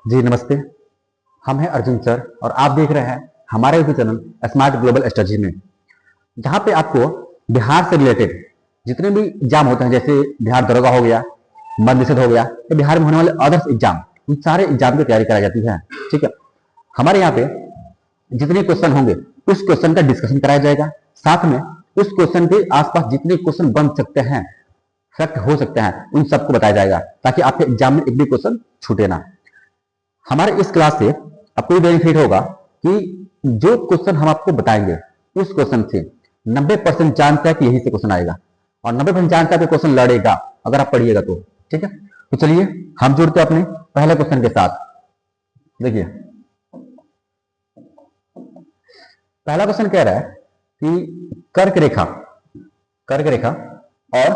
जी नमस्ते। हम हैं अर्जुन सर और आप देख रहे हैं हमारे YouTube channel smart global strategy में, जहाँ पे आपको बिहार से रिलेटेड जितने भी एग्जाम होते हैं, जैसे बिहार दरोगा हो गया, मद्य निषेध हो गया, तो बिहार में होने वाले अदर्स एग्जाम, उन सारे एग्जाम की तैयारी कराई जाती है। ठीक है, हमारे यहाँ पे जितने क्वेश्चन होंगे उस क्वेश्चन का डिस्कशन कराया जाएगा। साथ में उस क्वेश्चन के आसपास जितने क्वेश्चन बन सकते हैं, फैक्ट हो सकते हैं, उन सबको बताया जाएगा ताकि आपके एग्जाम में एक भी क्वेश्चन छूटे ना। हमारे इस क्लास से आपको ये बेनिफिट होगा कि जो क्वेश्चन हम आपको बताएंगे उस क्वेश्चन से 90% चांस है कि यही से क्वेश्चन आएगा और 90% चांस है कि क्वेश्चन लड़ेगा अगर आप पढ़िएगा तो। ठीक है, तो चलिए हम जुड़ते हैं अपने पहले क्वेश्चन के साथ। देखिए, पहला क्वेश्चन कह रहा है कि कर्क रेखा और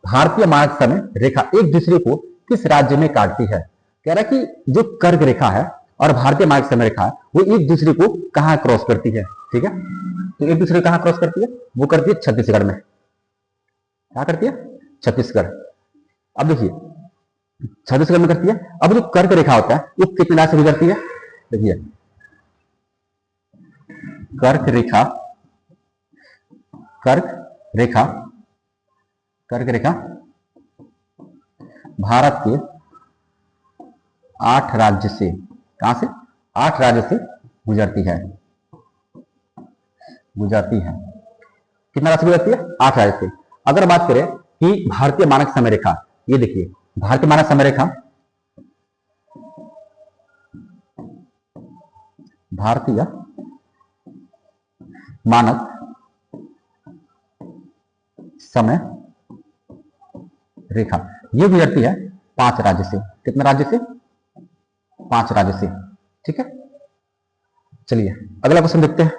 भारतीय मानक समय रेखा एक दूसरे को किस राज्य में काटती है। कह रहा है कि जो कर्क रेखा है और भारतीय मानक समय रेखा है वो एक दूसरे को कहां क्रॉस करती है। ठीक है, तो एक दूसरे को कहां क्रॉस करती है, वो करती है छत्तीसगढ़ में। क्या करती है? छत्तीसगढ़। अब देखिए, छत्तीसगढ़ में करती है। अब जो कर्क रेखा होता है वो कितने राज्य से गुजरती है? देखिए, कर्क रेखा भारत के 8 राज्य से, कहां से? 8 राज्य से गुजरती है। कितना राज्य से गुजरती है? 8 राज्य से। अगर बात करें कि भारतीय मानक समय रेखा, ये देखिए भारतीय मानक समय रेखा, भारतीय मानक समय रेखा ये गुजरती है 5 राज्य से। कितने राज्य से? 5 राज्य से। ठीक है, चलिए अगला क्वेश्चन देखते हैं।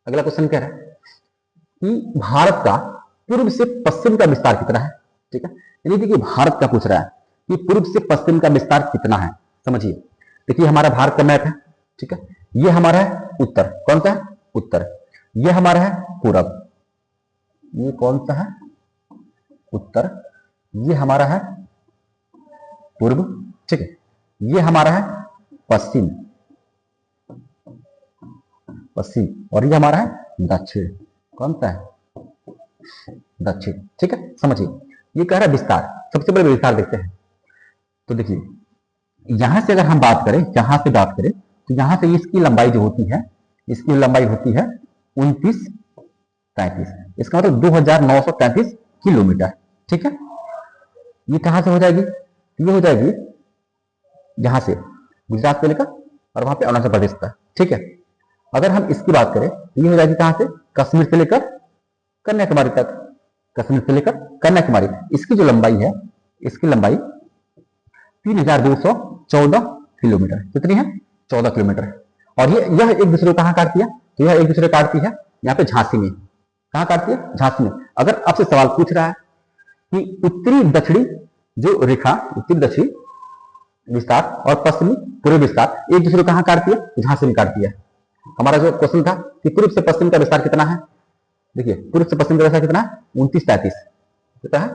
अगला क्वेश्चन कह रहा है कि भारत का पूर्व से पश्चिम का विस्तार कितना है। ठीक है, यानी देखिए भारत का पूछ रहा है कि पूर्व से पश्चिम का विस्तार कितना है। समझिए, देखिए हमारा भारत का मैप है। ठीक है, ये हमारा है उत्तर। कौन सा है? उत्तर। ये हमारा है पूरब। ये कौन सा है? उत्तर। ये हमारा है पूर्व। ठीक है, ये हमारा है पश्चिम, और ये हमारा है दक्षिण। कौन सा है? दक्षिण। ठीक है, समझिए ये कह रहा है विस्तार। सबसे पहले विस्तार देखते हैं। तो देखिए, यहां से अगर हम बात करें, तो यहां से इसकी लंबाई जो होती है, इसकी लंबाई होती है 2933। इसका मतलब 2933 किलोमीटर। ठीक है, ये कहां से हो जाएगी? ये हो जाएगी यहां से गुजरात से लेकर और वहां पे अरुणाचल प्रदेश तक। ठीक है, अगर हम इसकी बात करें तो ये हो जाएगी कहां से? कश्मीर से लेकर कन्याकुमारी तक। इसकी जो लंबाई है, इसकी लंबाई 3214 किलोमीटर। कितनी है? 14 किलोमीटर। और यह एक दूसरे को कहां काटती है? तो यह एक दूसरे को काटती है यहाँ पे झांसी में। कहां काटती है? झांसी में। अगर आपसे सवाल पूछ रहा है कि उत्तरी दक्षिणी जो रेखा, उत्तरी दक्षिणी विस्तार और पश्चिमी पूर्वी विस्तार एक दूसरे को कहां काटती है? झांसी में काटती है। हमारा जो क्वेश्चन था कि पूर्व से पश्चिम का विस्तार कितना है, देखिए पूर्व से पश्चिम का विस्तार कितना है? 2933। कितना है?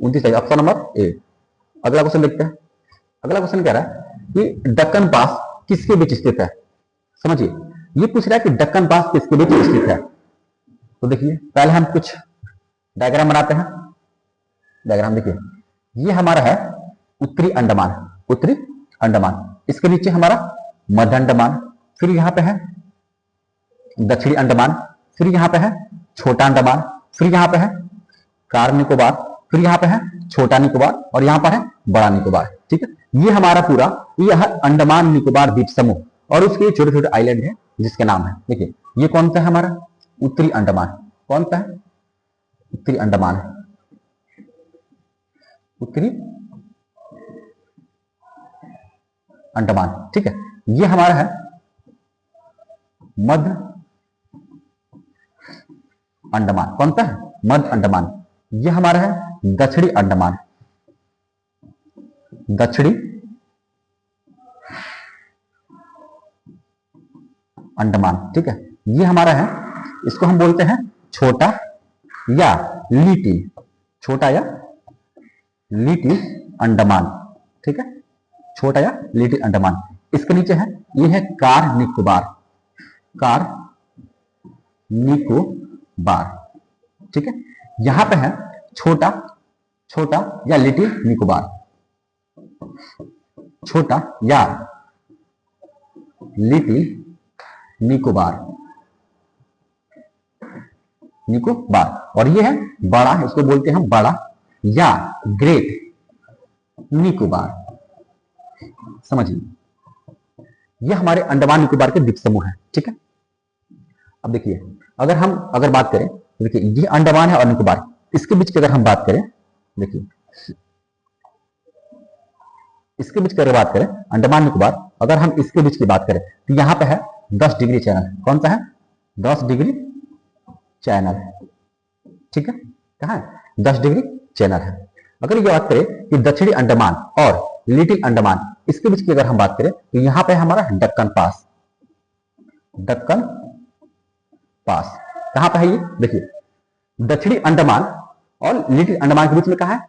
2933। Option number A. अगला क्वेश्चन देखते हैं। अगला क्वेश्चन कह रहा है कि दक्कन पास किसके बीच स्थित है। समझिए, ये पूछ रहा है कि दक्कन पास किसके बीच स्थित है। तो देखिए पहले हम कुछ डायग्राम बनाते हैं। डायग्राम देखिए, ये हमारा है उत्तरी अंडमान। इसके नीचे हमारा मध्य अंडमान, फिर यहाँ पे है दक्षिणी अंडमान, फिर यहाँ पे है छोटा अंडमान, फिर यहाँ पे है कार निकोबार, फिर यहाँ पे है छोटा निकोबार और यहाँ पर है बड़ा निकोबार। ठीक है, ये हमारा पूरा यह अंडमान निकोबार द्वीप समूह और उसके छोटे छोटे आइलैंड है जिसके नाम है। देखिए ये कौन सा है? हमारा उत्तरी अंडमान। कौन सा है? उत्तरी अंडमान है। उत्तरी अंडमान। ठीक है, ये हमारा है मध्य अंडमान। कौन सा है? मध्य अंडमान। ये हमारा है दक्षिणी अंडमान। ठीक है, ये हमारा है, इसको हम बोलते हैं छोटा या लिटिल अंडमान। ठीक है, छोटा या लिटिल अंडमान। इसके नीचे है, ये है कार निकोबार, कार निकोबार, ठीक है। यहां पे है छोटा, छोटा या लिटिल निकोबार, छोटा या लिटिल निकोबार, निकोबार। और ये है बड़ा, इसको बोलते हैं बड़ा या ग्रेट निकोबार, समझिए। ये हमारे अंडमान निकोबार के द्वीप समूह है, ठीक है। अब देखिए, अगर बात करें, देखिए ये अंडमान है और निकोबार, इसके बीच की अगर हम बात करें, देखिए इसके बीच की अगर बात करें अंडमान निकोबार, अगर हम इसके बीच की बात करें तो यहां पे है 10 डिग्री चैनल। कौन सा है? 10 डिग्री चैनल, ठीक है। कहां है? 10 डिग्री चैनल है। अगर ये बात करें कि दक्षिणी अंडमान और लिटिल अंडमान, इसके बीच की अगर हम बात करें तो यहां पे हमारा दक्कन पास, दक्कन पास कहां पे है ये? देखिए दक्षिणी अंडमान और लिटिल अंडमान के बीच में कहां है?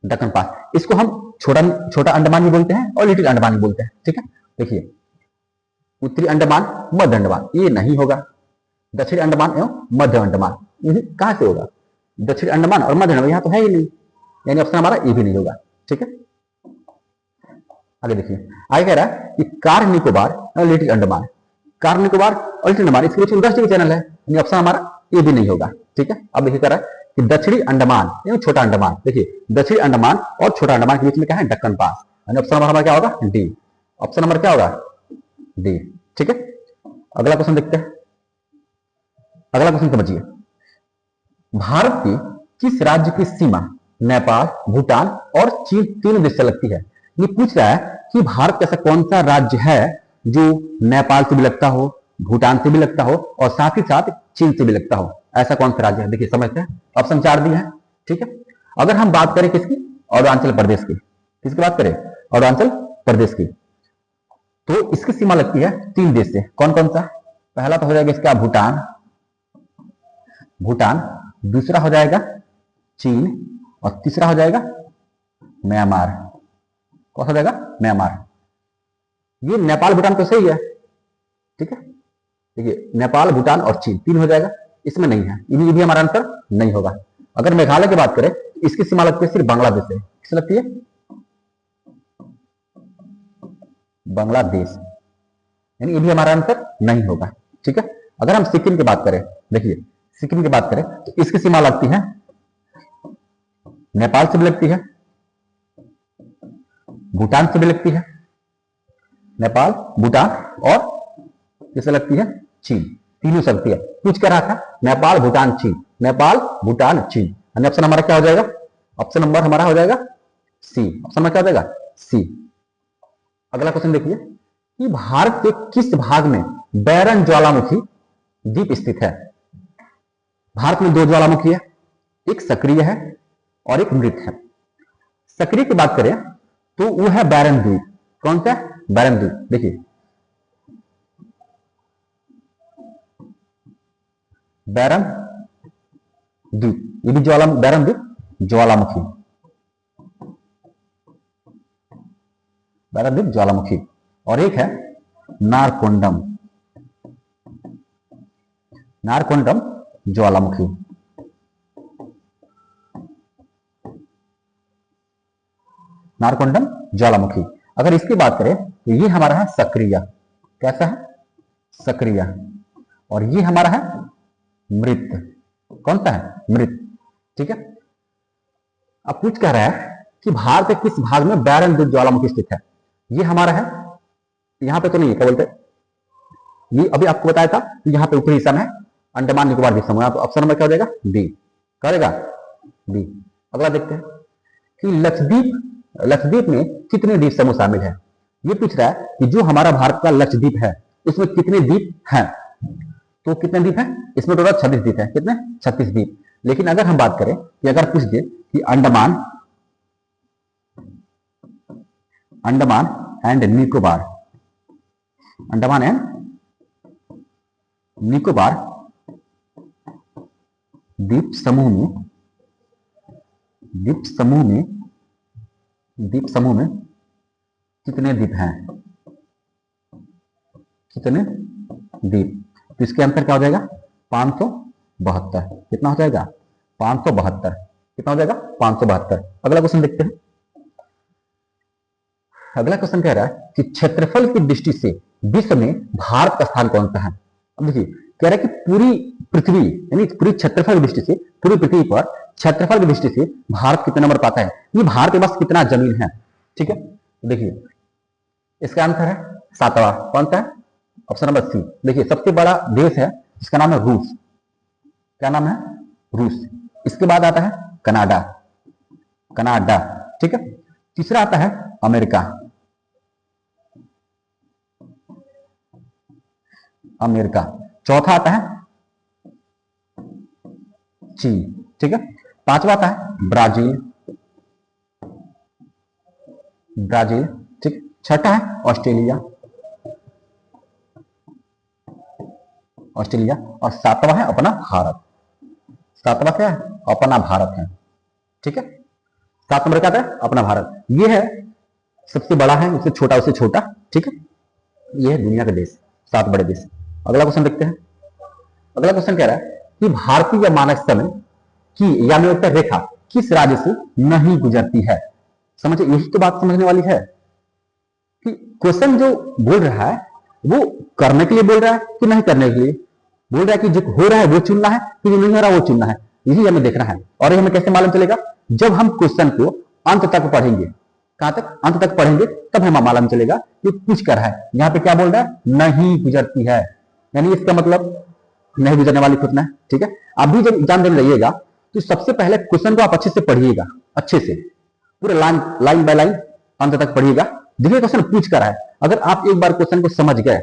दक्कन पास। इसको हम छोटा अंडमान भी बोलते हैं और लिटिल अंडमान भी बोलते हैं, ठीक है। देखिए उत्तरी अंडमान, मध्य अंडमान, ये नहीं होगा। दक्षिणी अंडमान एवं मध्य अंडमान, ये कहां से होगा? दक्षिणी अंडमान और मध्य अंडमान, यहां तो है ही नहीं, यानी ऑप्शन हमारा ये भी नहीं होगा, ठीक है। आगे देखिए, आगे कह रहा है कि कार निकोबार और लिटिल अंडमान, कार निकोबार और लिटिल अंडमान इसके बीच में 10 डिग्री चैनल है, यानी ऑप्शन हमारा ये भी नहीं होगा, ठीक है। अब देखिए कह रहा है कि दक्षिणी अंडमान एवं छोटा अंडमान, देखिए दक्षिणी अंडमान और छोटा अंडमान के बीच में क्या है? दक्कन पास, यानी ऑप्शन हमारा क्या होगा? डी। ऑप्शन नंबर क्या होगा? डी, ठीक है। अगला क्वेश्चन देखते हैं। अगला क्वेश्चन समझिए, भारत की किस राज्य की सीमा नेपाल, भूटान और चीन तीनों देश से लगती है? ये पूछ रहा है कि भारत का ऐसा कौन सा राज्य है जो नेपाल से भी लगता हो, भूटान से भी लगता हो और साथ ही साथ चीन से भी लगता हो, ऐसा कौन सा राज्य है? देखिए समझते हैं, ऑप्शन 4 दिए हैं, ठीक है। अगर हम बात करें किसकी? अरुणाचल प्रदेश की। किसकी बात करें? अरुणाचल प्रदेश की। तो इसकी सीमा लगती है 3 देश से। कौन कौन सा? पहला तो हो जाएगा इसका भूटान, भूटान, दूसरा हो जाएगा चीन और तीसरा हो जाएगा म्यांमार। कौन सा हो जाएगा? म्यांमार। ये नेपाल भूटान तो सही है, ठीक है। देखिए नेपाल, भूटान और चीन 3 हो जाएगा, इसमें नहीं है, ये भी हमारा आंसर नहीं होगा। अगर मेघालय की बात करें, इसकी सीमा लगती है सिर्फ बांग्लादेश से। किससे लगती है? बांग्लादेश, यानी ये भी हमारा आंसर नहीं होगा, ठीक है। अगर हम सिक्किम की बात करें, देखिए सिक्किम की बात करें तो इसकी सीमा लगती है नेपाल से भी लगती है, भूटान से भी लगती है, नेपाल, भूटान और किससे लगती है? चीन, तीनों से लगती है। पूछ कर रहा था नेपाल, भूटान, चीन, नेपाल, भूटान, चीन, यानी ऑप्शन हमारा क्या हो जाएगा? ऑप्शन नंबर हमारा हो जाएगा सी। ऑप्शन नंबर क्या हो जाएगा? सी। अगला क्वेश्चन देखिए कि भारत के किस भाग में बैरन ज्वालामुखी द्वीप स्थित है? भारत में 2 ज्वालामुखी है, एक सक्रिय है और एक मृत है। सक्रिय की बात करें तो वो है बैरन द्वीप। कौन सा? बैरन द्वीप। देखिए बैरन द्वीप, ये भी बैरन द्वीप ज्वालामुखी, बैरन द्वीप ज्वालामुखी। और एक है नारकोंडम, नारकोंडम ज्वालामुखी। नारकोंडम ज्वालामुखी। अगर इसकी बात करें तो ये हमारा है सक्रिय। कैसा है? सक्रिय। और ये हमारा है मृत। कौन सा है? मृत, ठीक है। अब पूछ कह रहा है कि भारत के किस भाग में बैरन द्वीप ज्वालामुखी स्थित है? ये हमारा है, यहां पे तो नहीं है, क्या बोलते हैं, ये अभी आपको बताया था, तो यहां पे ऊपरी हिस्सा में अंडमान निकोबार द्वीप समूह। ऑप्शन नंबर क्या हो जाएगा? डी। क्या हो जाएगा? डी। अगला देखते हैं कि लक्षद्वीप में कितने द्वीप समूह शामिल है? ये पूछ रहा है कि जो हमारा भारत का लक्षद्वीप है उसमें कितने द्वीप हैं? तो कितने द्वीप हैं इसमें? टोटल 36 द्वीप है। कितने? 36 द्वीप। लेकिन अगर हम बात करें कि अगर पूछ दे कि अंडमान एंड निकोबार, अंडमान एंड निकोबार द्वीप समूह में कितने द्वीप हैं, कितने द्वीप। तो इसके आंसर क्या हो जाएगा 572। कितना हो जाएगा 572। कितना हो जाएगा 572। अगला क्वेश्चन देखते हैं। अगला क्वेश्चन कह रहा है कि क्षेत्रफल की दृष्टि से विश्व में भारत का स्थान कौन सा है। अब देखिए कह रहा है कि पूरी पृथ्वी यानी पूरी क्षेत्रफल की दृष्टि से, पूरी पृथ्वी पर क्षेत्रफल की दृष्टि से भारत कितने नंबर पाता है, ये भारत के पास कितना जमीन है। ठीक है, देखिए इसका आंसर है 7वां। कौन सा है, ऑप्शन नंबर सी। देखिए सबसे बड़ा देश है जिसका नाम है रूस। क्या नाम है, रूस। इसके बाद आता है कनाडा, कनाडा। ठीक है, तीसरा आता है अमेरिका, अमेरिका। चौथा आता है चीन। ठीक है, पांचवा आता है ब्राजील, ब्राजील। ठीक, छठा है ऑस्ट्रेलिया, ऑस्ट्रेलिया। और सातवां है अपना भारत। सातवां क्या है, अपना भारत है। ठीक है, 7 नंबर का आता है अपना भारत। ये है सबसे बड़ा है, उससे छोटा उससे छोटा। ठीक है, ये है दुनिया का देश, 7 बड़े देश। अगला क्वेश्चन देखते हैं। अगला क्वेश्चन कह रहा है कि भारतीय मानक समय की यामियोत्तर रेखा किस राज्य से नहीं गुजरती है। समझिए, यही तो बात समझने वाली है कि क्वेश्चन जो बोल रहा है वो करने के लिए बोल रहा है कि नहीं करने के लिए बोल रहा है, कि जो हो रहा है वो चुनना है कि जो नहीं हो रहा वो चुनना है, यही हमें देखना है। और ये हमें कैसे मालूम चलेगा, जब हम क्वेश्चन को अंत तक पढ़ेंगे। कहां तक, अंत तक पढ़ेंगे, तब हमें मालूम चलेगा कि पूछ कर है। यहाँ पे क्या बोल रहा है, नहीं गुजरती है, यानी इसका मतलब नहीं गुजरने वाली खोजना है। ठीक है, अभी जब एग्जाम देने जाइएगा तो सबसे पहले क्वेश्चन को आप अच्छे से पढ़िएगा, अच्छे से पूरे लाइन बाय लाइन अंत तक पढ़िएगा। देखिए क्वेश्चन पूछ कर है, अगर आप एक बार क्वेश्चन को समझ गए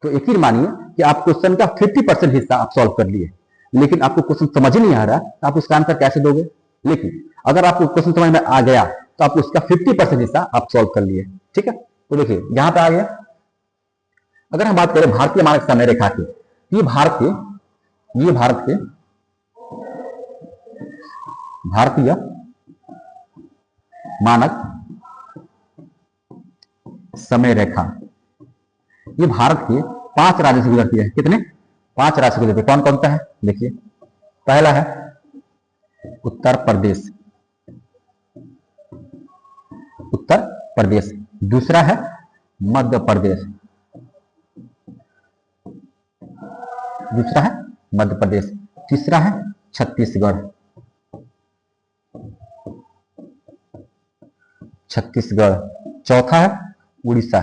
तो यकीन मानिए कि आप क्वेश्चन का 50% हिस्सा आप सॉल्व कर लिए। लेकिन आपको क्वेश्चन समझ ही नहीं आ रहा तो आप उसका आंसर कैसे दोगे। लेकिन अगर आपको क्वेश्चन समझ में आ गया तो आप उसका 50% हिस्सा आप सॉल्व कर लिए। ठीक है, तो देखिए यहां पे आ गया। अगर हम बात करें भारतीय मानक समय रेखा की, ये भारत के भारतीय मानक समय रेखा, ये भारत के 5 राज्यों से गुजरती है। कितने, 5 राज्य से गुजरती है। कौन कौन सा है, देखिए पहला है उत्तर प्रदेश, उत्तर प्रदेश। दूसरा है मध्य प्रदेश, दूसरा है मध्य प्रदेश। तीसरा है छत्तीसगढ़, छत्तीसगढ़। चौथा है उड़ीसा,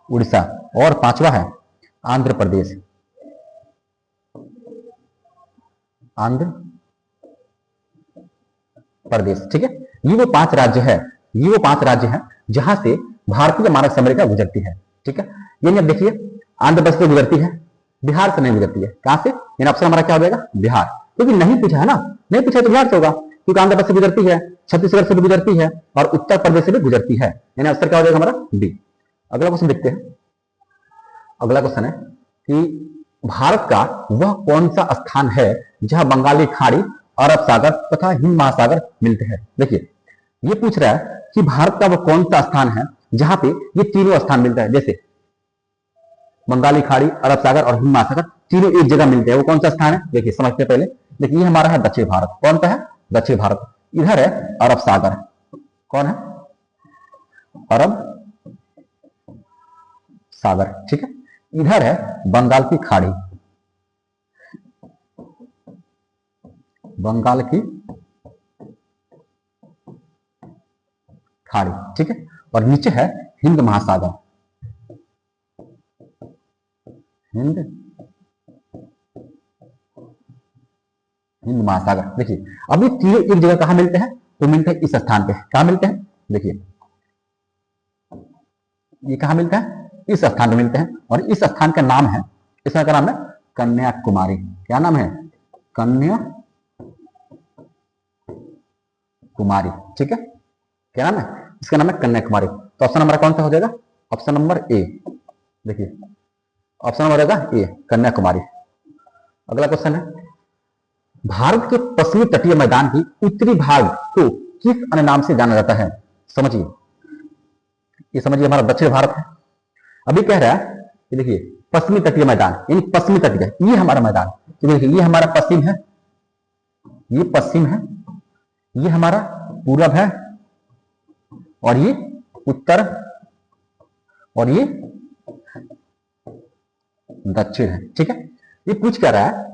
उड़ीसा। और पांचवा है आंध्र प्रदेश, आंध्र प्रदेश। ठीक है, ये वो 5 राज्य है, ये वो 5 राज्य हैं जहां से भारतीय मानक समय रेखा गुजरती है। ठीक है, यानी अब देखिए आंध्र प्रदेश से गुजरती है, बिहार से नहीं गुजरती है। कहां से, यानी ऑप्शन हमारा क्या हो जाएगा, बिहार। क्योंकि नहीं पूछा है ना, नहीं पूछा तो बिहार से होगा, क्योंकि आंध्र प्रदेश से गुजरती है, छत्तीसगढ़ से भी गुजरती है और उत्तर प्रदेश से भी गुजरती है। यानी आंसर क्या हो जाएगा हमारा डी। अगला क्वेश्चन देखते हैं। अगला क्वेश्चन है कि भारत का वह कौन सा स्थान है जहां बंगाली खाड़ी, अरब सागर तथा हिंद महासागर मिलते हैं। देखिए ये पूछ रहा है कि भारत का वह कौन सा स्थान है जहां पे ये तीनों स्थान मिलता है, जैसे बंगाली खाड़ी, अरब सागर और हिंद महासागर तीनों एक जगह मिलते हैं। वो कौन सा स्थान है, देखिए समझते पहले। देखिए ये हमारा है दक्षिण भारत। कौन सा है, दक्षिण भारत। इधर है अरब सागर, कौन है, अरब सागर। ठीक है, इधर है बंगाल की खाड़ी, बंगाल की खाड़ी। ठीक है, और नीचे है हिंद महासागर, हिंद महासागर। देखिए अब ये तीनों एक जगह कहां मिलते हैं, तो मिलते हैं इस स्थान पे। कहां मिलते हैं, देखिए ये कहां मिलता है, इस स्थान पे मिलते हैं। और इस स्थान का नाम है, इसका क्या नाम है, कन्याकुमारी। क्या नाम है, कन्याकुमारी। ठीक है, क्या नाम है, इसका नाम है कन्याकुमारी। तो ऑप्शन नंबर कौन सा हो जाएगा, ऑप्शन नंबर ए। देखिए ऑप्शन नंबर होगा ए, कन्याकुमारी। अगला क्वेश्चन है, भारत के पश्चिमी तटीय मैदान की उत्तरी भाग को किस अन्य नाम से जाना जाता है। समझिए, ये समझिए हमारा दक्षिण भारत है। अभी कह रहा है कि देखिए पश्चिमी तटीय मैदान, यानी पश्चिमी तटीय, ये हमारा मैदान, तो देखिए ये हमारा पश्चिम है, ये पश्चिम है, ये हमारा पूरब है, और ये उत्तर, और ये दक्षिण है। ठीक है, ये पूछ क्या रहा है,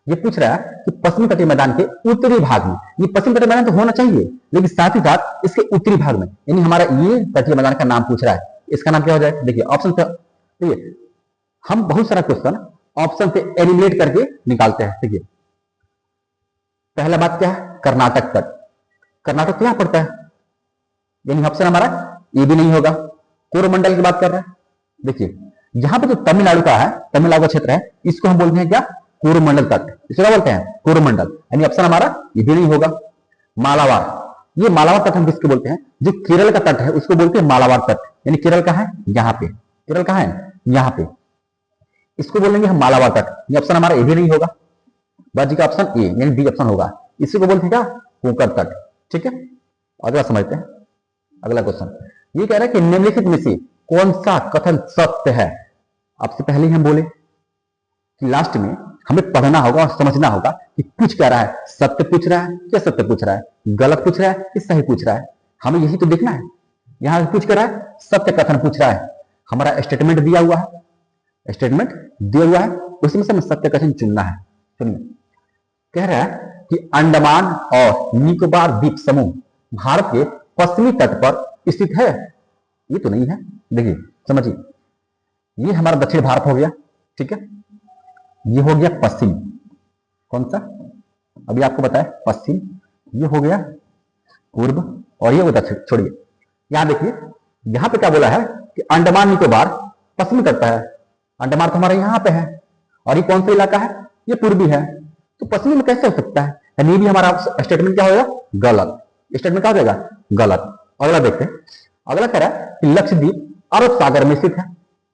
ये पूछ रहा है कि पश्चिमी तटीय मैदान के उत्तरी भाग में, ये पश्चिमी तटीय मैदान तो होना चाहिए, लेकिन साथ ही साथ इसके उत्तरी भाग में, यानी हमारा ये तटीय मैदान का नाम पूछ रहा है, इसका नाम क्या हो जाए। देखिए ऑप्शन से, देखिए हम बहुत सारा क्वेश्चन ऑप्शन से एलिमिनेट करके निकालते हैं। देखिए पहला बात क्या है, कर्नाटक तट, कर्नाटक क्या पड़ता है, यानी ऑप्शन हमारा ये भी नहीं होगा। कोरोमंडल की बात कर रहा है, देखिए यहां पे जो तमिलनाडु का है, तमिलनाडु का क्षेत्र है, इसको हम बोलते हैं क्या, कोरोमंडल तट, इसे क्या बोलते हैं, कोरोमंडल, यानी ऑप्शन हमारा ये भी नहीं होगा। मालाबार, ये मालाबार तट हम किसको बोलते हैं, जो केरल का तट है उसको बोलते हैं मालाबार तट, यानी केरल का है यहाँ पे, केरल का है यहाँ पे, इसको बोलेंगे हम मालाबार तट, ये ऑप्शन हमारा ये भी नहीं होगा। बाजी का ऑप्शन ए यानी डी ऑप्शन होगा, इसी को बोलते हैं क्या, कोंकण तट। ठीक है, अगला समझते हैं, अगला क्वेश्चन ये कह रहा है कि निम्नलिखित में से कौन सा कथन सत्य है। आपसे पहले ही हम बोले कि लास्ट में हमें पढ़ना होगा और समझना होगा कि पूछ क्या रहा है, सत्य पूछ रहा है क्या सत्य पूछ रहा है, गलत पूछ रहा है कि सही पूछ रहा है, हमें यही तो देखना है। यहां पूछ क्या रहा है, सत्य कथन पूछ रहा है, हमारा स्टेटमेंट दिया हुआ है, स्टेटमेंट दिया हुआ है, उसमें से हमें सत्य कथन चुनना है। सुनिए, कह रहा है कि अंडमान और निकोबार द्वीप समूह भारत के पश्चिमी तट पर स्थित है, ये तो नहीं है। देखिए समझिए, ये हमारा दक्षिण भारत हो गया, ठीक है, ये हो गया पश्चिम, कौन सा, अभी आपको बताया पश्चिम, ये हो गया पूर्व, और ये दक्षिण। छोड़िए, यहां देखिए, यहां पे क्या बोला है कि अंडमान निकोबार पश्चिमी तट है, अंडमान तो हमारा यहां पे है, और ये कौन सा इलाका है, ये पूर्वी है, तो पश्चिमी में कैसे हो सकता है, यानी ये भी हमारा स्टेटमेंट क्या होगा, गलत, स्टेटमेंट क्या हो जाएगा, गलत। अगला देखते हैं, अगला कह रहा है कि लक्षद्वीप अरब सागर में स्थित है।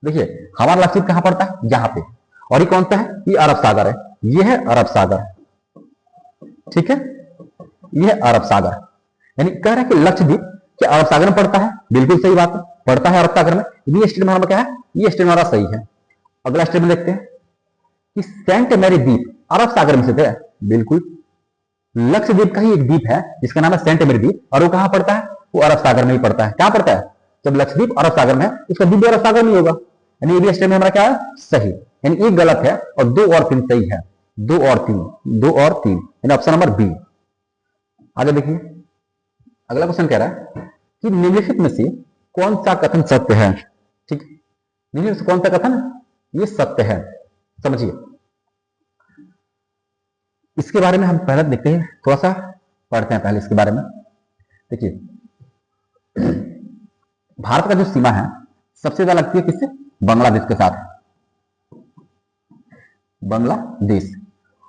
देखिए हमारा लक्षद्वीप कहां पड़ता है, यहां पे, और ये कौन सा है, ये अरब सागर है, ये है अरब सागर, ठीक है, ये है अरब सागर, यानी कह रहे हैं कि लक्षद्वीप क्या अरब सागर में पड़ता है, बिल्कुल सही बात है, पड़ता है अरब सागर में, ये स्टेटमेंट हमारा क्या है, ये स्टेटमेंट हमारा सही है। अगला स्टेटमेंट देखते हैं कि सेंट मैरी द्वीप अरब सागर में स्थित है, बिल्कुल, लक्षद्वीप का ही एक द्वीप है जिसका नाम है सेंट मैरी द्वीप, और वो कहां पड़ता है, वो अरब सागर में ही पड़ता है। कहां पड़ता है, जब लक्षद्वीप अरब सागर में है, उसका द्वीप अरब सागर में होगा, यानी ये भी स्टेटमेंट हमारा क्या है, सही, यानी एक गलत है और 2 और 3 सही है, 2 और 3, 2 और 3, यानी ऑप्शन नंबर बी। आगे देखिए, अगला क्वेश्चन कह रहा है कि निम्नलिखित में से कौन सा कथन सत्य है। ठीक है, निम्नलिखित से कौन सा कथन ये सत्य है, समझिए, इसके बारे में हम पहले देखते हैं, थोड़ा सा पढ़ते हैं पहले इसके बारे में। देखिए भारत का जो सीमा है सबसे ज्यादा लगती है किससे, बांग्लादेश के साथ, बांग्लादेश,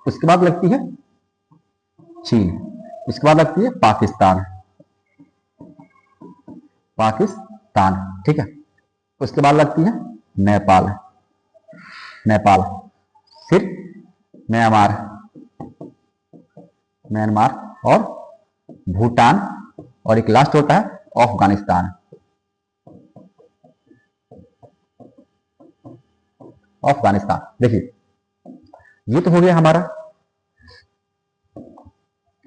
उसके बाद लगती है चीन, उसके बाद लगती है पाकिस्तान, पाकिस्तान, ठीक है, उसके बाद लगती है नेपाल, नेपाल, फिर म्यांमार, म्यांमार और भूटान, और एक लास्ट होता है अफगानिस्तान, अफगानिस्तान। देखिए ये तो हो गया हमारा,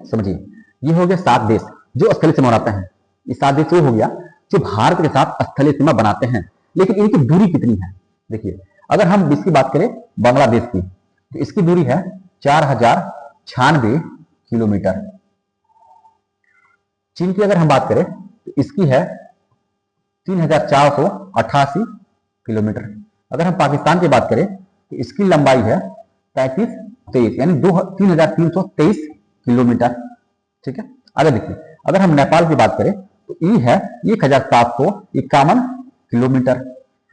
समझिए, ये हो गया 7 देश जो स्थलीय सीमा बनाते हैं, ये 7 देश वो हो गया जो भारत के साथ स्थलीय सीमा बनाते हैं, लेकिन इनकी दूरी कितनी है। देखिए अगर हम इसकी बात करें बांग्लादेश की, तो इसकी दूरी है 4096 किलोमीटर। चीन की अगर हम बात करें तो इसकी है 3488 किलोमीटर। अगर हम पाकिस्तान की बात करें तो इसकी लंबाई है 3323, यानी 3323 किलोमीटर, ठीक है। आगे देखिए, अगर हम नेपाल की बात करें तो ये है 1751 किलोमीटर।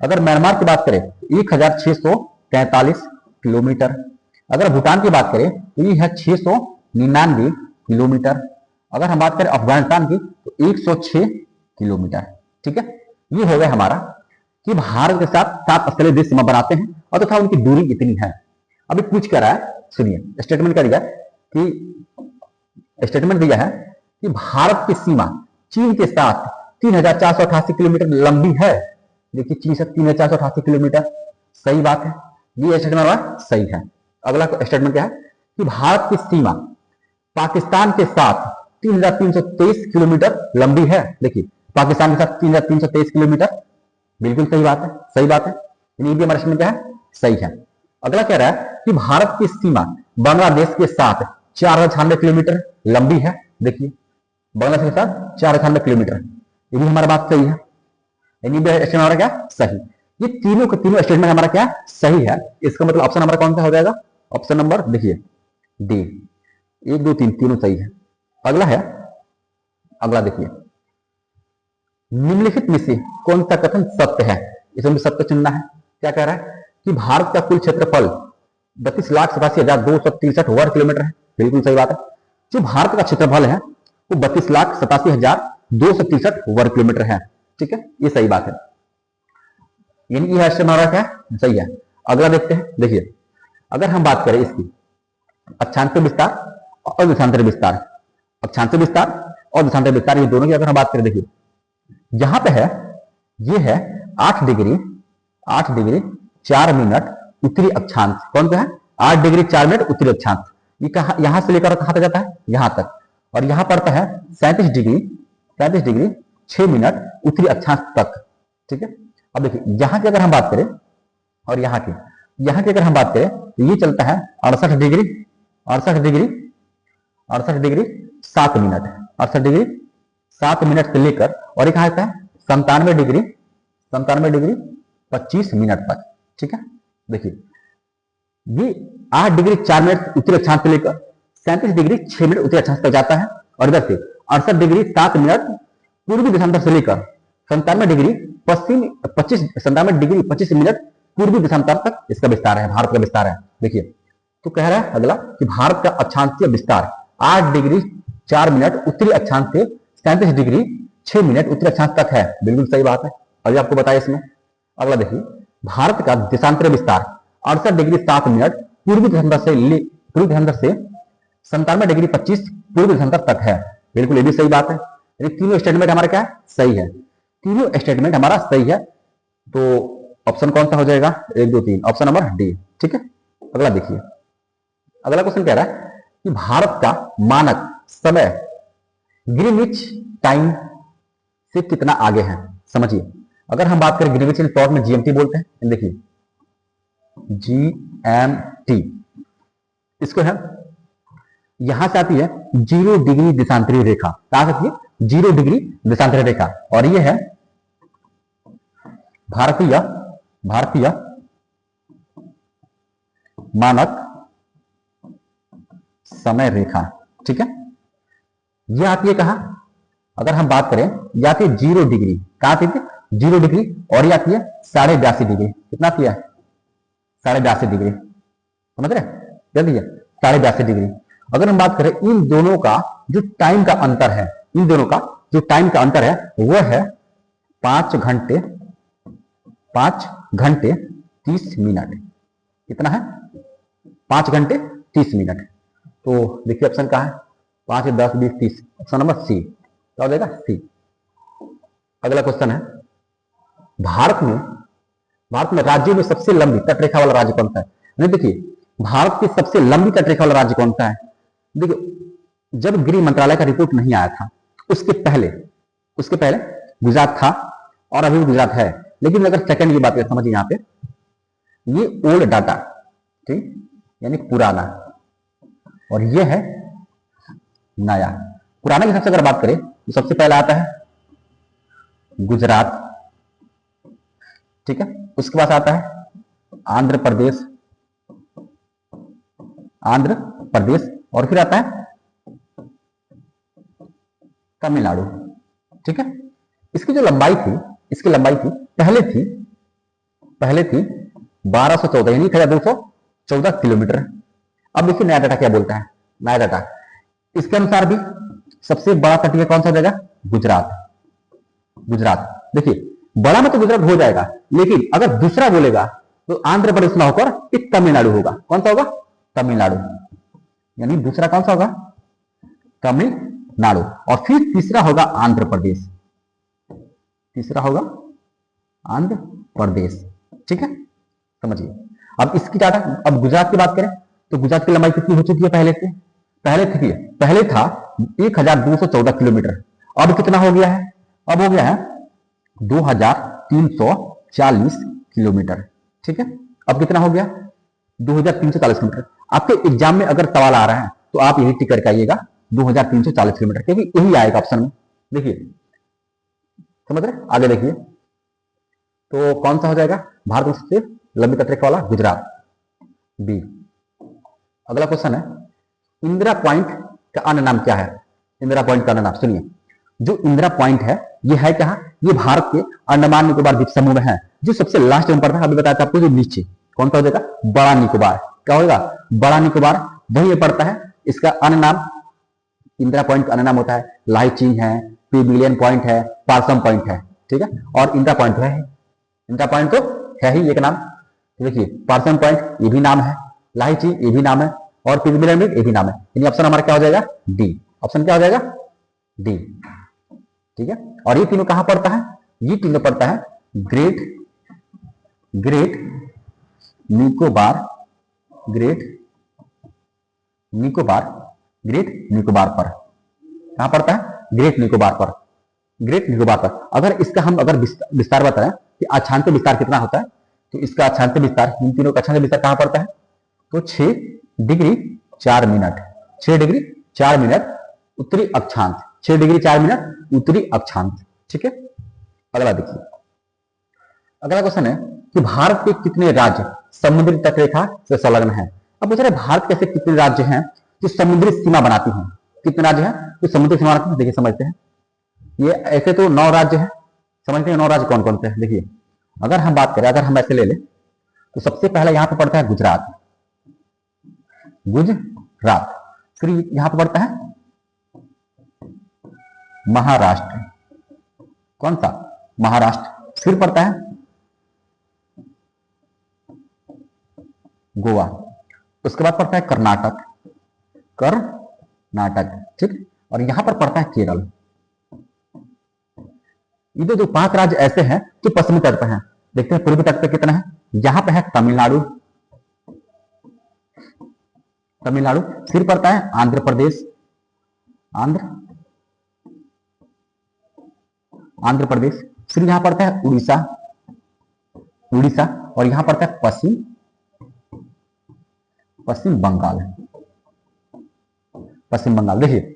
अगर म्यांमार की बात करें तो 1643 किलोमीटर। अगर भूटान की बात करें तो ये है 699 किलोमीटर। अगर हम बात करें अफगानिस्तान की तो 106 किलोमीटर, ठीक है। ये हो गया हमारा कि भारत के साथ 7 स्थलीय देश सीमा बनाते हैं और तथा उनकी दूरी इतनी है। अभी पूछ कर रहा है, सुनिए स्टेटमेंट क्या दिया कि स्टेटमेंट दिया है कि भारत की सीमा चीन के साथ 3,488 किलोमीटर लंबी है। देखिए चीन से 3,488 किलोमीटर, सही बात है, ये स्टेटमेंट हमारा सही है। अगला स्टेटमेंट क्या है कि भारत की सीमा पाकिस्तान के साथ 3,323 किलोमीटर लंबी है। देखिए पाकिस्तान के साथ 3,323 किलोमीटर, बिल्कुल सही बात है, सही बात है, ये भी हमारा स्टेटमेंट क्या है, सही है। अगला कह रहा है कि भारत की सीमा बांग्लादेश के साथ 4,096 किलोमीटर लंबी है। देखिए बांग्लादेश के साथ 4,096 किलोमीटर, ये भी हमारा बात सही है, यानी स्टेटमेंट हमारा क्या सही। ये तीनों के तीनों स्टेटमेंट हमारा क्या सही है। इसका मतलब ऑप्शन हमारा कौन सा हो जाएगा, ऑप्शन नंबर देखिए डी, 1 2 3 तीनों सही है। अगला है, अगला देखिए निम्नलिखित में से कौन सा कथन सत्य है, इसमें सत्य चुनना है। क्या कह रहा है कि भारत का कुल क्षेत्रफल 32,87,263 वर्ग किलोमीटर है, बिल्कुल सही बात है। जो भारत का क्षेत्रफल है वो 32,87,263 वर्ग किलोमीटर है, ठीक है, ये सही बात है, यानी यह हमारा क्या सही है। अगला देखते हैं, देखिए अगर हम बात करें इसकी अक्षांतर विस्तार और देशांतर विस्तार, अक्षांतर विस्तार और देशांतर विस्तार, ये दोनों की अगर हम बात करें, देखिए यहां पे है, ये है 8 डिग्री 4 मिनट उत्तरी अक्षांश, कौन सा है 8 डिग्री 4 मिनट उत्तरी अक्षांश, ये कहा यहां से लेकर कहां तक जाता है, यहां तक, और यहां पड़ता है 37 डिग्री 6 मिनट उत्तरी अक्षांश तक, ठीक है। अब देखिए यहां की अगर हम बात करें और यहां की अगर हम बात करें तो ये चलता है 68 डिग्री 7 मिनट, 68 डिग्री 7 मिनट से लेकर, और एक आता है 97 डिग्री 25 मिनट तक, ठीक है। देखिए ये 8 डिग्री 4 मिनट उत्तरी अक्षांश से लेकर 37 डिग्री 6 मिनट उत्तरी अक्षांश तक जाता है, और इधर से 68 डिग्री 7 मिनट पूर्वी देशांतर से लेकर 97 डिग्री 25 मिनट पूर्वी देशांतर तक इसका विस्तार है, भारत का विस्तार है। देखिए तो कह रहा है अगला कि भारत का अक्षांशीय विस्तार 8 डिग्री 4 मिनट उत्तरी अक्षांश से 37 डिग्री 6 मिनट उत्तरी अक्षांश तक है, बिल्कुल सही बात है, अभी आपको बताया इसमें। अगला देखिए भारत का देशांतर विस्तार 68 डिग्री 7 मिनट पूर्वी देशांतर से 97 डिग्री 25 पूर्वी देशांतर तक है, बिल्कुल ये भी सही बात है। तीनों स्टेटमेंट हमारा क्या है, सही है, तीनों स्टेटमेंट हमारा सही है। तो ऑप्शन कौन सा हो जाएगा, 1 2 3, ऑप्शन नंबर डी, ठीक है। अगला देखिए, अगला क्वेश्चन कह रहा है कि भारत का मानक समय ग्रीनिच टाइम से कितना आगे है। समझिए अगर हम बात करें ग्रीनिच शॉर्ट में जीएमटी बोलते हैं, देखिए जीएमटी, इसको है यहां से आती है 0 डिग्री देशांतरी रेखा, कहां से आती है 0 डिग्री देशांतरी रेखा, और ये है भारतीय मानक समय रेखा, ठीक है। यह आती है कहां, अगर हम बात करें यह आती है 0 डिग्री, कहां आती है 0 डिग्री, और यह आती है 82.5 डिग्री, कितना आती है 82.5 डिग्री, समझ रहे, जल्दी है 82.5 डिग्री। अगर हम बात करें इन दोनों का जो टाइम का अंतर है, इन दोनों का जो टाइम का अंतर है वह है 5 घंटे 30 मिनट, कितना है 5 घंटे 30 मिनट। तो देखिए ऑप्शन कहां है, 5 10 20 30, ऑप्शन नंबर सी, क्या हो जाएगा सी। अगला क्वेश्चन है भारत में राज्यों में सबसे लंबी तटरेखा वाला राज्य कौन सा है। देखिए भारत की सबसे लंबी तटरेखा वाला राज्य कौन सा है। देखिए जब गृह मंत्रालय का रिपोर्ट नहीं आया था उसके पहले गुजरात था, और अभी भी गुजरात है, लेकिन अगर सेकंड की बात करें, समझिए यहां पे ये ओल्ड डाटा, ठीक, यानी पुराना, और ये है नया। पुराना के हिसाब से अगर बात करें तो सबसे पहला आता है गुजरात, ठीक है, उसके बाद आता है आंध्र प्रदेश, और फिर आता है तमिलनाडु, ठीक है। इसकी जो लंबाई थी, पहले थी 1214, यानी 1214 किलोमीटर। अब देखिए नया डाटा क्या बोलता है, नया डाटा इसके अनुसार भी सबसे बड़ा तटीय कौन सा जगह, गुजरात। देखिए बड़ा में तो गुजरात हो जाएगा, लेकिन अगर दूसरा बोलेगा तो आंध्र प्रदेश ना होकर एक तमिलनाडु होगा, कौन सा होगा, तमिलनाडु, यानी दूसरा कौन सा होगा, नाडु, और फिर तीसरा होगा आंध्र प्रदेश, तीसरा होगा आंध्र प्रदेश। ठीक है, समझिए। अब इसकी डाटा, अब गुजरात की बात करें तो गुजरात की लंबाई कितनी हो चुकी है पहले से? पहले था 1214 किलोमीटर, अब कितना हो गया है? अब हो गया है 2340 किलोमीटर। ठीक है, अब कितना हो गया? 2340 किलोमीटर। आपके एग्जाम में अगर सवाल आ रहा है तो आप यही टिक करके आइएगा 2340 किलोमीटर, क्योंकि यही आएगा ऑप्शन में। देखिए, समझ रहे? आगे देखिए, तो कौन सा हो जाएगा भारत में सबसे लंबी तटरेखा वाला? गुजरात, बी। अगला क्वेश्चन है, इंदिरा पॉइंट का अन्य नाम क्या है? इंदिरा पॉइंट का अन्य नाम सुनिए। जो इंदिरा पॉइंट है ये है कहां? ये भारत के अंडमान निकोबार द्वीप समूह में है, जो सबसे लास्ट में पड़ता है। अभी बताया था आपको, जो नीचे कौन सा हो जाएगा? बड़ा निकोबार। क्या होगा? बड़ा निकोबार, वही में पड़ता है। इसका अन्य नाम, इंदिरा पॉइंट का अन्य नाम होता है लाइचिंग है, पिविलियन पॉइंट है, पारसम पॉइंट है। ठीक है, और इंदिरा पॉइंट है, इंदिरा पॉइंट तो है ही एक नाम। तो देखिए, पारसम पॉइंट ये भी नाम है, लाइचिंग ये भी नाम है, और पिविलियन ये भी नाम है। यानी ऑप्शन हमारा क्या हो जाएगा? डी। ऑप्शन क्या हो जाएगा? डी। ठीक है, और ये तीनों कहां पड़ता है? ये तीनों पड़ता है ग्रेट निकोबार, ग्रेट निकोबार पर। कहां पड़ता है? ग्रेट निकोबार पर, ग्रेट निकोबार पर। अगर इसका हम विस्तार बताएं कि अक्षांश विस्तार कितना होता है, तो इसका अक्षांश विस्तार, इन तीनों का अक्षांश विस्तार कहां पड़ता है? तो 6 डिग्री 4 मिनट, 6 डिग्री 4 मिनट उत्तरी अक्षांश, 6 डिग्री 4 मिनट उत्तरी अक्षांश। ठीक है, अगला देखिए। अगला क्वेश्चन है कि भारत के कितने राज्य समुद्री तटरेखा से संलग्न हैं? अब पूछ रहे भारत के ऐसे कितने राज्य हैं जो समुद्री सीमा बनाती हैं? कितने राज्य हैं जो समुद्री सीमा बनाती हैं? देखिए, समझते हैं। ये ऐसे तो 9 राज्य हैं, समझते हैं 9 राज्य कौन कौन से हैं। देखिए, अगर हम बात करें, अगर हम ऐसे ले लें तो सबसे पहला यहां पर पड़ता है गुजरात, फिर यहां पर पड़ता है महाराष्ट्र, कौन सा? महाराष्ट्र। फिर पड़ता है गोवा, उसके बाद पड़ता है कर्नाटक, ठीक, और यहां पर पड़ता है केरल। ये जो 5 राज्य ऐसे हैं जो पश्चिमी तट पर हैं। देखते हैं पूर्वी तट पे कितना है। यहां पे है तमिलनाडु, फिर पड़ता है आंध्र प्रदेश, आंध्र प्रदेश, फिर यहां पड़ता है उड़ीसा, और यहां पड़ता है पश्चिम बंगाल। देखिए,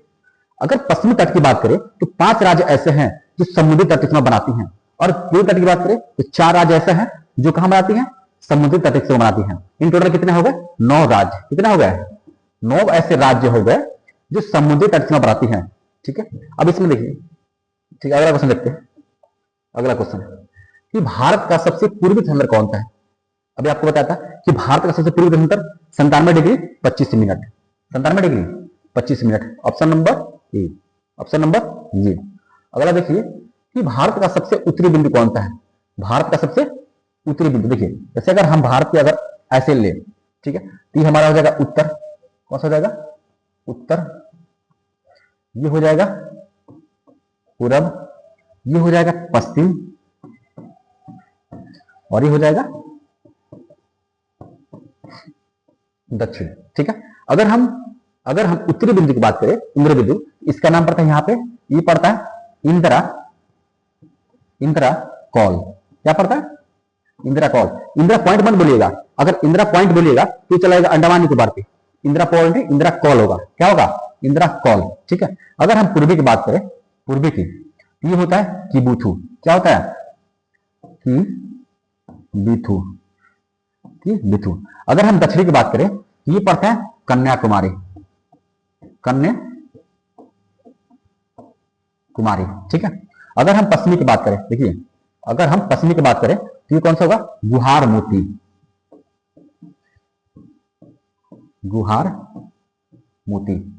अगर पश्चिमी तट की बात करें तो 5 राज्य ऐसे हैं जो समुद्री तट सीमा बनाती हैं, और पूर्वी तट की बात करें तो 4 राज्य ऐसे हैं जो कहां बनाती हैं? समुद्री तट सीमा बनाती हैं। इन टोटल कितने हो गए? 9 राज्य। कितना हो गया? 9 ऐसे राज्य हो गए जो समुद्री तट सीमा बनाती हैं। ठीक है, अब इसमें देखिए, ठीक है, अगला क्वेश्चन देखते हैं। अगला क्वेश्चन कि भारत का सबसे पूर्वी धनुर कौन सा है? अभी आपको बताया था कि भारत का सबसे पूर्वी धनुर 97 degree 25 minute, 97 degree 25 minute. Option number A, अगला देखिए कि भारत का सबसे उत्तरी बिंदु कौन सा है? भारत का सबसे उत्तरी बिंदु, देखिए, जैसे अगर हम भारत के अगर ऐसे ले, ठीक है, तो ये हमारा हो जाएगा उत्तर। कौन सा हो जाएगा? उत्तर। ये हो जाएगा पूरब, ये हो जाएगा पश्चिम, और ये हो जाएगा दक्षिण। ठीक है, अगर हम उत्तरी बिंदु की बात करें, इंद्र बिंदु, इसका नाम पड़ता है यहां पे, ये पड़ता है इंदिरा कॉल। क्या पड़ता है? इंदिरा कॉल। इंदिरा पॉइंट मत बोलिएगा, अगर इंदिरा पॉइंट बोलिएगा तो चलेगा अंडमान निकोबार पे। इंदिरा पॉइंट है, इंदिरा कॉल होगा। क्या होगा? इंदिरा कॉल। ठीक है, अगर हम पूर्वी की बात करें, पूर्वी की, ये होता है किबुथु। क्या होता है? किबुथु। अगर हम दक्षिणी की बात करें, ये पड़ता है कन्याकुमारी, ठीक है। अगर हम पश्चिमी की बात करें, देखिए, अगर हम पश्चिमी की बात करें तो ये कौन सा होगा? गुहार मोती।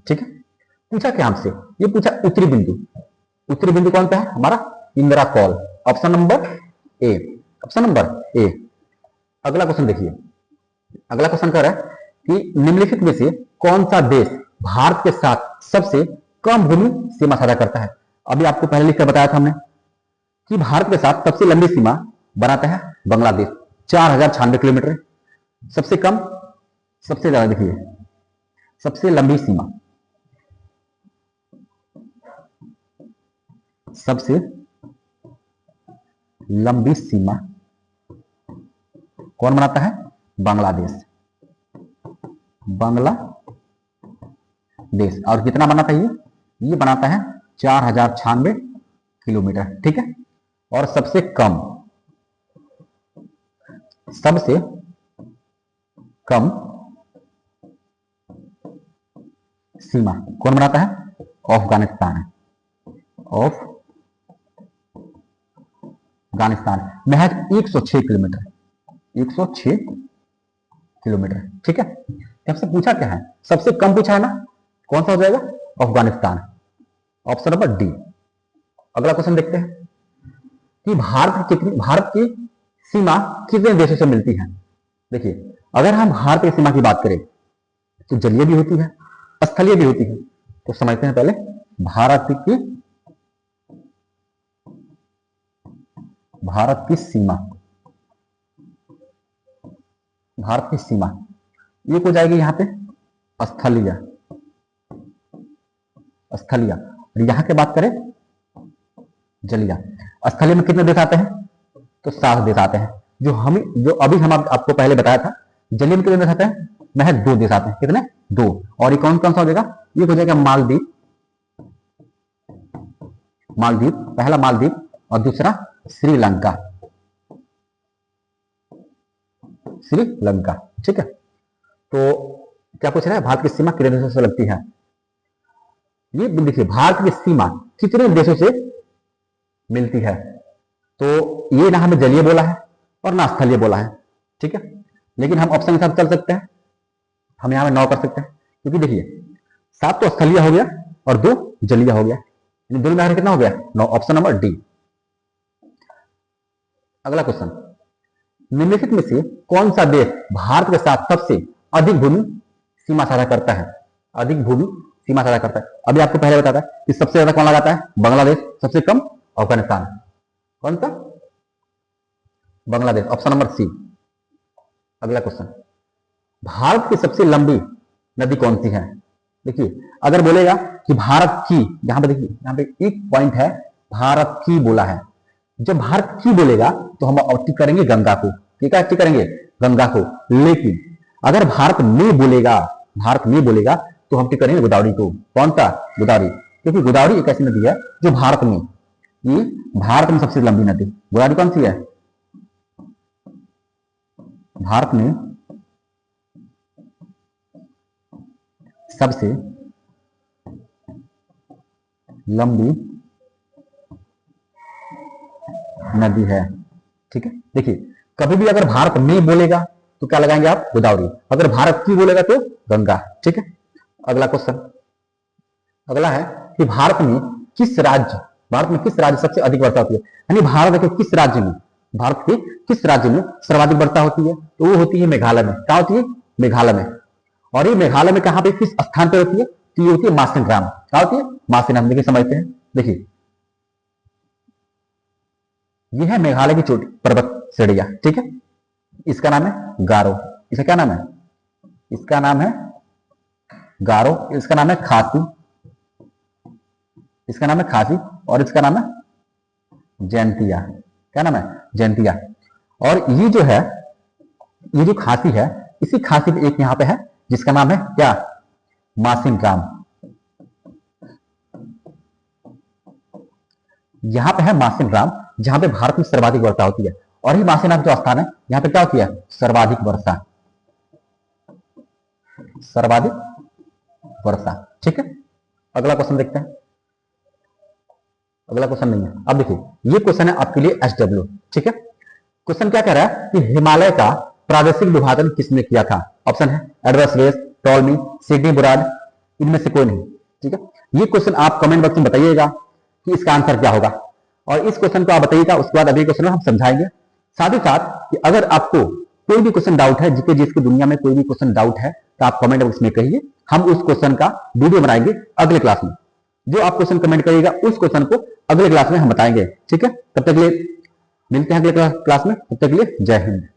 ठीक है, पूछा क्या हमसे? ये पूछा उत्तरी बिंदु कौन सा है हमारा? Indira call. Option number A. अगला क्वेश्चन देखिए, अगला क्वेश्चन कह रहा है कि निम्नलिखित में से कौन सा देश भारत के साथ सबसे कम भूमि सीमा साझा करता है। अभी आपको पहले लिखकर बताया था हमने कि भारत के साथ सबसे लंबी सीमा बनाता है बांग्लादेश, 4096 किलोमीटर। सबसे कम, सबसे ज्यादा, देखिए सबसे लंबी सीमा, सबसे लंबी सीमा कौन बनाता है? बांग्लादेश। बांग्लादेश। और कितना बनाता है ये बनाता है 4096 किलोमीटर, ठीक है। और सबसे कम, सबसे कम सीमा कौन बनाता है? अफगानिस्तान। अफगानिस्तान महज 106 किलोमीटर, 106 किलोमीटर, ठीक है। आपसे पूछा क्या है? सबसे कम पूछा है ना, कौन सा हो जाएगा? Afghanistan, option number D. अगला क्वेश्चन देखते हैं कि भारत की सीमा कितने देशों से मिलती है। देखिए, अगर हम भारत की सीमा की बात करें तो जलीय भी होती है, स्थलीय भी होती है। तो समझते हैं पहले भारत की सीमा। भारत की सीमा ये हो जाएगी यहां पे स्थलीय। और यहां की बात करें जलीय। स्थलीय में कितने देश आते हैं? तो 7 देश आते हैं। जो अभी हम आपको पहले बताया था, जलीय में कितने देश आते हैं? महज 2 देश आते हैं। कितने? 2। और ये कौन कौन सा हो जाएगा? ये हो जाएगा मालदीव, पहला मालदीव और दूसरा श्रीलंका, ठीक है। तो क्या पूछ रहा है? भारत की सीमा कितने देशों से लगती है? ये देखिए, भारत की सीमा कितने देशों से मिलती है। तो ये ना हमें जलीय बोला है और ना स्थलीय बोला है, ठीक है। लेकिन हम ऑप्शन के साथ चल सकते हैं, हम यहां में 9 कर सकते हैं, क्योंकि देखिए 7 तो स्थलीय हो गया और 2 जलीय हो गया, दोनों में कितना हो गया? 9। Option number D. अगला क्वेश्चन, निम्नलिखित में से कौन सा देश भारत के साथ सबसे अधिक भूमि सीमा साझा करता है? अधिक भूमि सीमा साझा करता है। अभी आपको पहले बताया था कि सबसे ज्यादा कौन लगाता है? बांग्लादेश। सबसे कम अफगानिस्तान। कौन सा? Bangladesh, option number C. अगला क्वेश्चन, भारत की सबसे लंबी नदी कौन सी है? देखिए, अगर बोलेगा कि भारत की, यहां पे देखिए, यहां पे एक पॉइंट है, भारत की बोला है। जब भारत की बोलेगा तो हम टिक करेंगे गंगा को, ठीक है, टिक करेंगे गंगा को। लेकिन अगर भारत में बोलेगा तो हम टिक करेंगे गोदावरी को। कौन सा? गोदावरी। क्योंकि गोदावरी एक ऐसी नदी है जो भारत में सबसे लंबी नदी। गोदावरी कौन सी है? भारत में सबसे लंबी नदी है, ठीक है। देखिए, कभी भी अगर भारत में बोलेगा तो क्या लगाएंगे आप? गोदावरी। अगर भारत की बोलेगा तो गंगा, ठीक है। अगला क्वेश्चन, अगला है कि भारत में किस राज्य सबसे अधिक वर्षा होती है? यानी भारत के किस राज्य में सर्वाधिक वर्षा होती है? तो वो होती है मेघालय में। क्या होती है? मेघालय में। और ये मेघालय में कहां पे, किस स्थान पर होती है? तो ये होती है मासिनराम। क्या होती है? मासिनराम। देखिए, समझते हैं। देखिए, यह है मेघालय की चोटी, पर्वत श्रेणियां, ठीक है। इसका नाम है गारो। इसका क्या नाम है? इसका नाम है गारो। इसका नाम है खासी। इसका नाम है खासी और इसका नाम है जैंतिया। क्या नाम है? जैंतिया। और ये जो है, ये जो खासी है, इसी खासी पे एक यहां पे है जिसका नाम है क्या? मासिनराम। यहां पे है मासिनराम, जहां पे भारत में सर्वाधिक वर्षा होती है। और ही मासिनराम जो स्थान है, यहां पे क्या होती है? सर्वाधिक वर्षा, ठीक है। अगला क्वेश्चन देखते हैं। अगला क्वेश्चन नहीं है। अब देखिए, ये क्वेश्चन है आपके लिए SW, ठीक है। क्वेश्चन क्या कह रहा है कि हिमालय का प्रादेशिक विभाजन किसने किया था? ऑप्शन है एडवर्ड वेस, टॉलमी, सिडनी बुराड, इनमें से कोई नहीं, ठीक है। ये क्वेश्चन आप कमेंट बॉक्स में बताइएगा कि इसका आंसर क्या होगा। और इस क्वेश्चन को आप बताइएगा, उसके बाद अभी क्वेश्चन हम समझाएंगे। साथ ही साथ कि अगर आपको कोई भी क्वेश्चन डाउट है, जीके जिसकी दुनिया में कोई भी क्वेश्चन डाउट है, तो आप कमेंट बॉक्स में कहिए। हम उस क्वेश्चन का वीडियो बनाएंगे अगले क्लास में। जो आप क्वेश्चन कमेंट करिएगा उस क्वेश्चन को अगले क्लास में हम बताएंगे। ठीक है, तब तक के लिए मिलते हैं अगले क्लास में। तब तक के लिए जय हिंद।